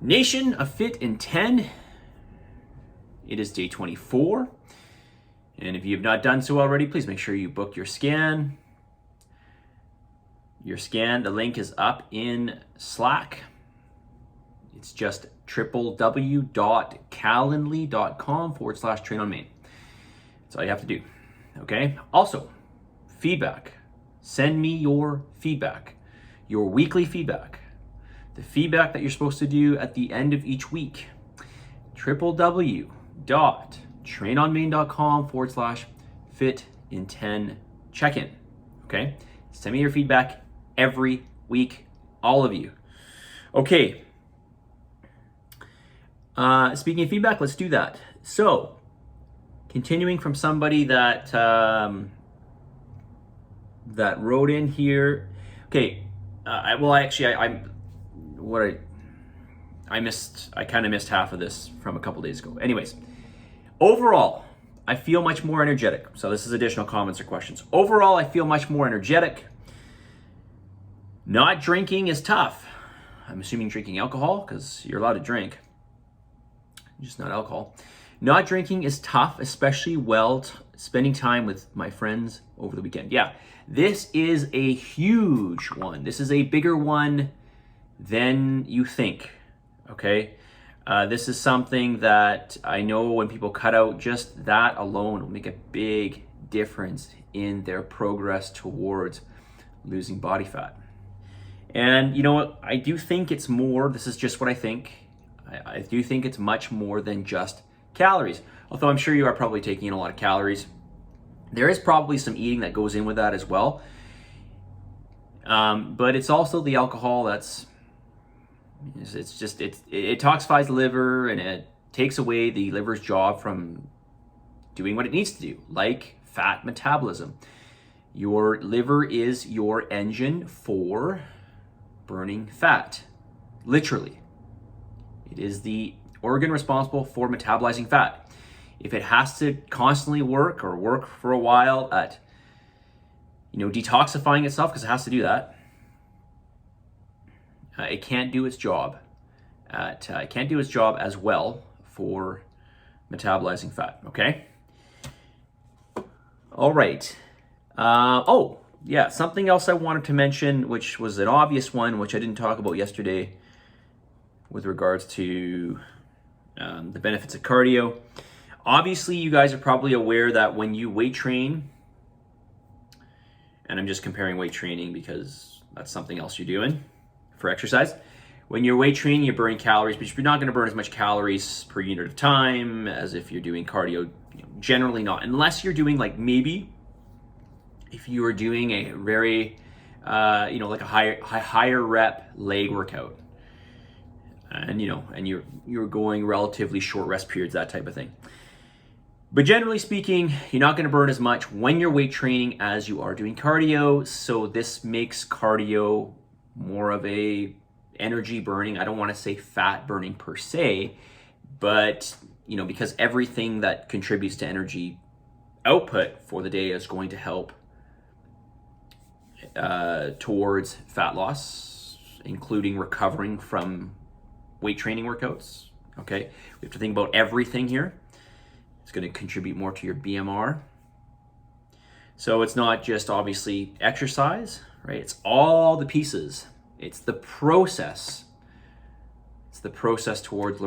Nation of Fit in 10. It is day 24. And if you have not done so already, please make sure you book your scan. The link is up in Slack. It's just www.calendly.com/trainonmain. That's all you have to do. Okay? Also, feedback. Send me your feedback, your weekly feedback, the feedback that you're supposed to do at the end of each week. www.trainonmain.com/fit-in-10 check-in. Okay? Send me your feedback every week, all of you. Okay. Speaking of feedback, let's do that. So, continuing from somebody that that wrote in here. Okay, I kind of missed half of this from a couple days ago. Anyways, overall, I feel much more energetic. So this is additional comments or questions. Overall, I feel much more energetic. Not drinking is tough. I'm assuming drinking alcohol because you're allowed to drink, just not alcohol. Not drinking is tough, especially while spending time with my friends over the weekend. Yeah, this is a huge one. This is a bigger one than you think, okay? This is something that I know when people cut out just that alone will make a big difference in their progress towards losing body fat. And you know what? I do think it's more, this is just what I think. I do think it's much more than just calories. Although I'm sure you are probably taking in a lot of calories. There is probably some eating that goes in with that as well. But it's also the alcohol it toxifies the liver and it takes away the liver's job from doing what it needs to do, like fat metabolism. Your liver is your engine for burning fat, literally. It is the organ responsible for metabolizing fat. If it has to constantly work for a while at, detoxifying itself, because it has to do that, it can't do its job. It can't do its job as well for metabolizing fat. Okay. All right. Something else I wanted to mention, which was an obvious one, which I didn't talk about yesterday, with regards to the benefits of cardio. Obviously, you guys are probably aware that when you weight train, and I'm just comparing weight training because that's something else you're doing for exercise. When you're weight training, you're burning calories, but you're not going to burn as much calories per unit of time as if you're doing cardio. Generally not, unless you're doing maybe if you are doing a very, like a higher rep leg workout. And you're going relatively short rest periods, that type of thing. But generally speaking, you're not going to burn as much when you're weight training as you are doing cardio. So this makes cardio more of a energy burning. I don't want to say fat burning per se, but because everything that contributes to energy output for the day is going to help towards fat loss, including recovering from weight training workouts. Okay, we have to think about everything here. It's going to contribute more to your BMR. So it's not just obviously exercise, right? It's all the pieces. It's the process. It's the process towards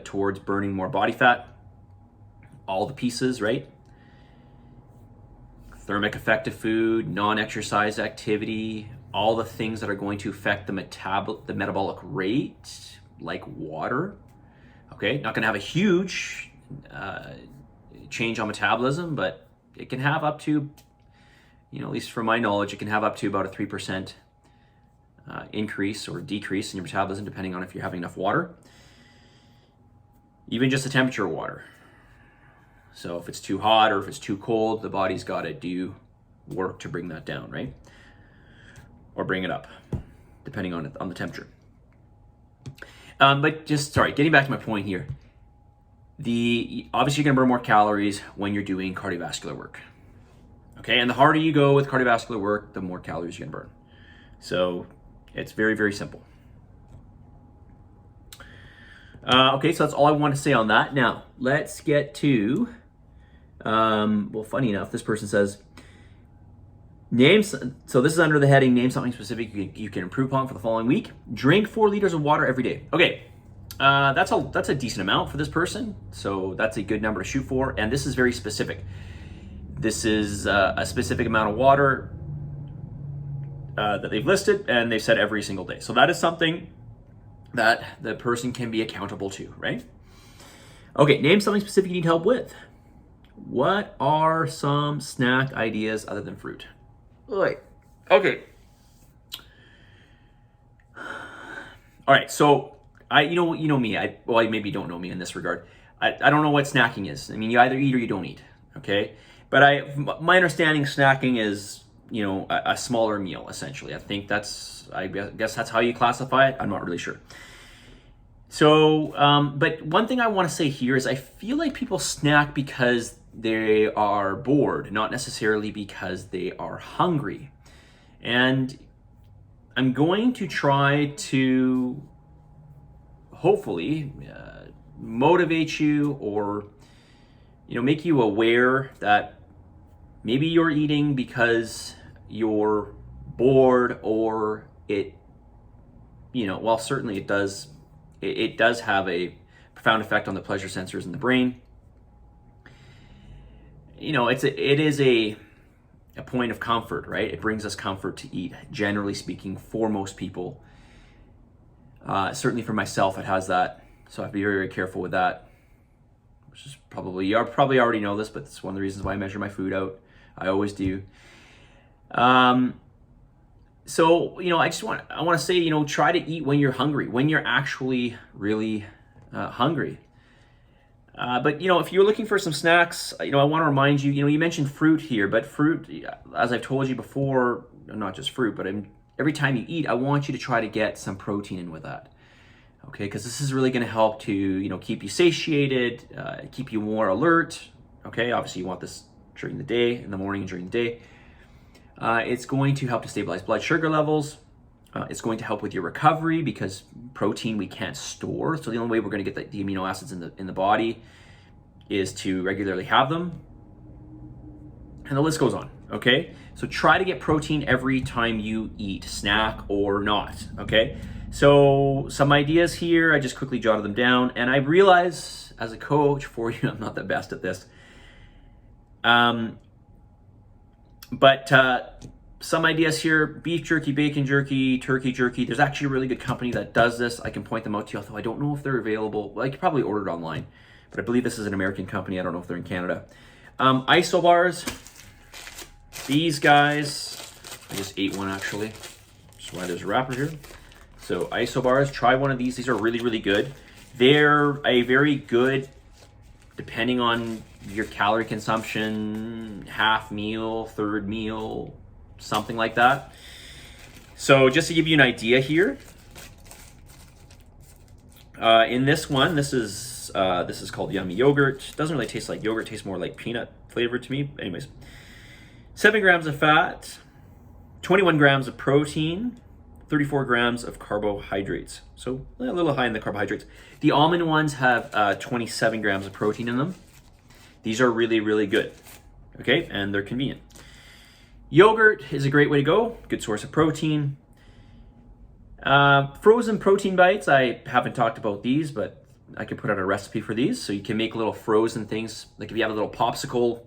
towards burning more body fat. All the pieces, right? Thermic effect of food, non-exercise activity, all the things that are going to affect the metabolic rate, like water. Okay, not going to have a huge change on metabolism, but it can have up to, at least from my knowledge, it can have up to about a 3% increase or decrease in your metabolism, depending on if you're having enough water. Even just the temperature of water. So if it's too hot or if it's too cold, the body's got to do work to bring that down, right? Or bring it up, depending on the temperature. Getting back to my point here. Obviously you're going to burn more calories when you're doing cardiovascular work. Okay, and the harder you go with cardiovascular work, the more calories you're going to burn. So it's very, very simple. Okay, so that's all I want to say on that. Now, let's get to, well, funny enough, this person says, so this is under the heading, name something specific you can improve upon for the following week. Drink 4 liters of water every day. Okay, that's a decent amount for this person, so that's a good number to shoot for, and this is very specific. This is a specific amount of water that they've listed, and they've said every single day. So that is something that the person can be accountable to, right? Okay, name something specific you need help with. What are some snack ideas other than fruit? Okay. All right, so you know me. Well, maybe you don't know me in this regard. I don't know what snacking is. I mean, you either eat or you don't eat. Okay, but my understanding snacking is, you know, a smaller meal essentially. I guess that's how you classify it. I'm not really sure. So, but one thing I want to say here is I feel like people snack because they are bored, not necessarily because they are hungry. And I'm going to try to hopefully motivate you, or, you know, make you aware that maybe you're eating because you're bored, or it, you know, well, certainly it does have a profound effect on the pleasure sensors in the brain. You know, it is a point of comfort, right? It brings us comfort to eat, generally speaking, for most people. Certainly for myself, it has that. So I have to be very, very careful with that. Which is you probably already know this, but it's one of the reasons why I measure my food out. I always do. So, you know, I want to say, you know, try to eat when you're hungry, when you're actually really hungry. But, you know, if you're looking for some snacks, you know, I want to remind you, you know, you mentioned fruit here, but fruit, as I've told you before, not just fruit, but every time you eat, I want you to try to get some protein in with that. Okay, because this is really going to help to, you know, keep you satiated, keep you more alert. Okay, obviously you want this during the day, in the morning and during the day. It's going to help to stabilize blood sugar levels. It's going to help with your recovery, because protein we can't store. So the only way we're going to get the amino acids in the body is to regularly have them. And the list goes on, okay? So try to get protein every time you eat, snack or not, okay? So some ideas here, I just quickly jotted them down. And I realize as a coach for you, I'm not the best at this. But some ideas here: beef jerky, bacon jerky, turkey jerky. There's actually a really good company that does this. I can point them out to you, although I don't know if they're available. Well, I could probably order it online, but I believe this is an American company. I don't know if they're in Canada. ISO bars. These guys, I just ate one actually. That's why there's a wrapper here. So ISO bars, try one of these. These are really, really good. They're a very good, depending on your calorie consumption, half meal, third meal, something like that. So just to give you an idea here, in this one, this is called Yummy Yogurt. It doesn't really taste like yogurt; it tastes more like peanut flavor to me. Anyways, 7 grams of fat, 21 grams of protein, 34 grams of carbohydrates. So a little high in the carbohydrates. The almond ones have 27 grams of protein in them. These are really, really good, okay? And they're convenient. Yogurt is a great way to go. Good source of protein. Frozen protein bites, I haven't talked about these, but I could put out a recipe for these. So you can make little frozen things. Like if you have a little popsicle,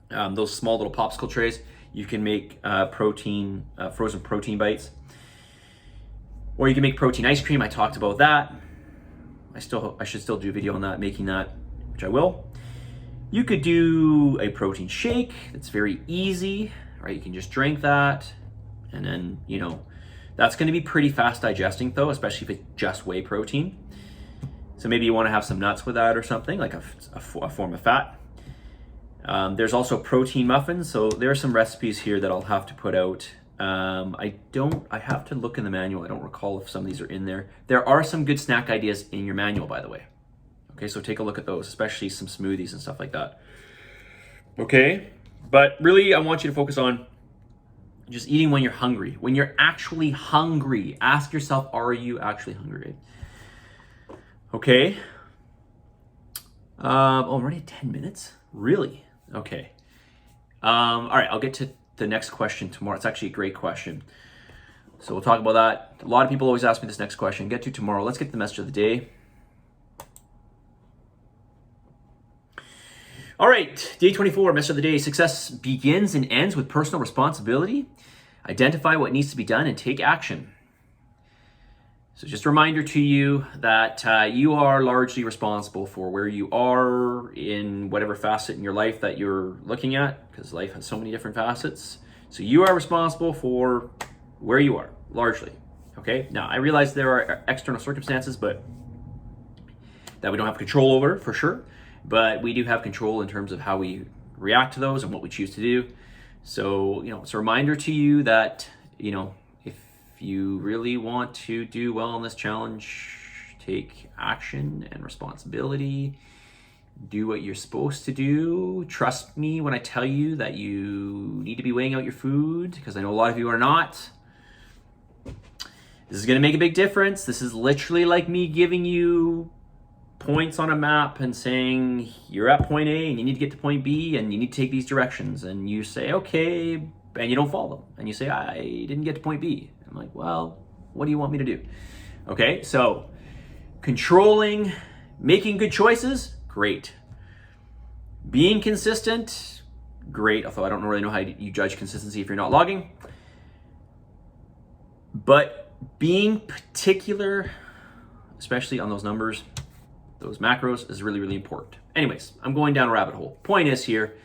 those small little popsicle trays, you can make frozen protein bites. Or you can make protein ice cream. I talked about that. I should still do a video on that, making that, which I will. You could do a protein shake. It's very easy, right? You can just drink that, and then, you know, that's going to be pretty fast digesting though, especially if it's just whey protein. So maybe you want to have some nuts with that or something, like a form of fat. There's also protein muffins. So there are some recipes here that I'll have to put out. I have to look in the manual. I don't recall if some of these are in there. There are some good snack ideas in your manual, by the way. Okay, so take a look at those, especially some smoothies and stuff like that. Okay, but really I want you to focus on just eating when you're hungry. When you're actually hungry, ask yourself, are you actually hungry? Okay. I'm already at 10 minutes? Really? Okay. All right, I'll get to the next question tomorrow. It's actually a great question. So we'll talk about that. A lot of people always ask me this next question. Get to tomorrow. Let's get to the message of the day. All right, day 24, message of the day. Success begins and ends with personal responsibility. Identify what needs to be done and take action. So just a reminder to you that you are largely responsible for where you are in whatever facet in your life that you're looking at, because life has so many different facets. So you are responsible for where you are, largely. Okay, now I realize there are external circumstances, but that we don't have control over, for sure. But we do have control in terms of how we react to those and what we choose to do. So, it's a reminder to you that, if you really want to do well in this challenge, take action and responsibility. Do what you're supposed to do. Trust me when I tell you that you need to be weighing out your food, because I know a lot of you are not. This is going to make a big difference. This is literally like me giving you points on a map and saying you're at point A and you need to get to point B and you need to take these directions, and you say okay, and you don't follow them, and you say I didn't get to point B. I'm like, well, what do you want me to do? Okay, so controlling, making good choices, great. Being consistent, great, although I don't really know how you judge consistency if you're not logging. But being particular, especially on those numbers, those macros, is really, really important. Anyways, I'm going down a rabbit hole. Point is here,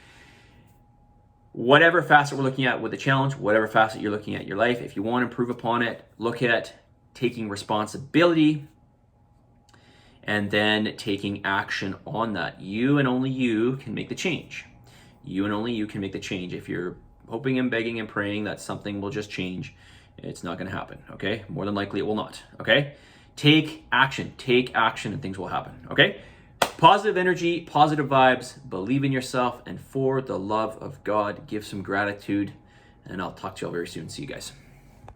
whatever facet we're looking at with the challenge, whatever facet you're looking at in your life, if you want to improve upon it, look at taking responsibility and then taking action on that. You and only you can make the change. You and only you can make the change. If you're hoping and begging and praying that something will just change, it's not going to happen, okay? More than likely it will not, okay? Take action, and things will happen, okay? Positive energy, positive vibes, believe in yourself, and for the love of God, give some gratitude, and I'll talk to you all very soon. See you guys.